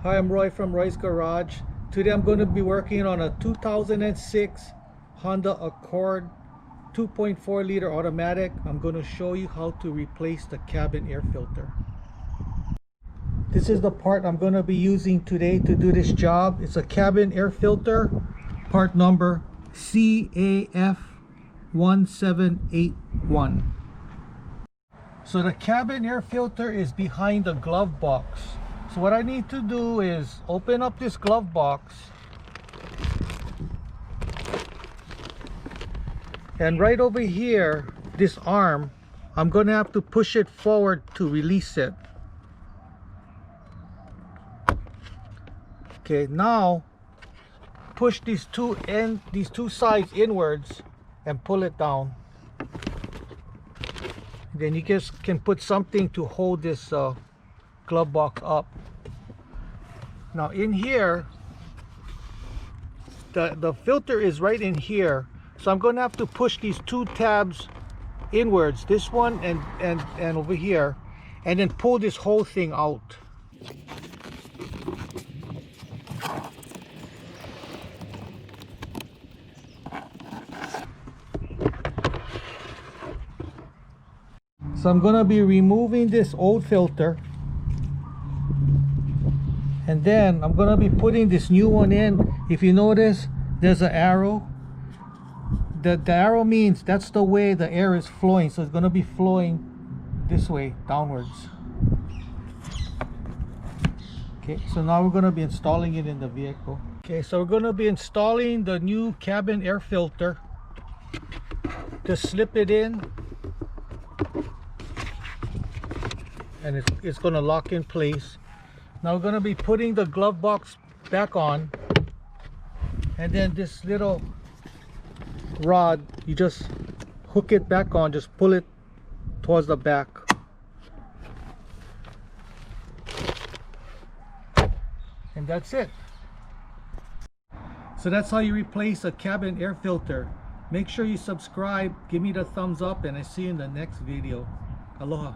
Hi, I'm Roy from Roy's Garage. Today I'm going to be working on a 2006 Honda Accord 2.4 liter automatic. I'm going to show you how to replace the cabin air filter. This is the part I'm going to be using today to do this job. It's a cabin air filter, part number CAF1781. So the cabin air filter is behind the glove box. So what I need to do is open up this glove box, and right over here, this arm, I'm going to have to push it forward to release it. Okay, now push these two sides inwards and pull it down. Then you just can put something to hold this glove box up. Now in here, the filter is right in here, so I'm going to have to push these two tabs inwards, this one and over here, and then pull this whole thing out. So I'm going to be removing this old filter, and then I'm going to be putting this new one in. If you notice, there's an arrow. The arrow means that's the way the air is flowing, so it's going to be flowing this way, downwards. Okay, so now we're going to be installing it in the vehicle. Okay, so we're going to be installing the new cabin air filter. Just slip it in, and it's going to lock in place. Now we're going to be putting the glove box back on, and then this little rod, you just hook it back on, just pull it towards the back, and that's it. So that's how you replace a cabin air filter. Make sure you subscribe, give me the thumbs up, and I see you in the next video. Aloha.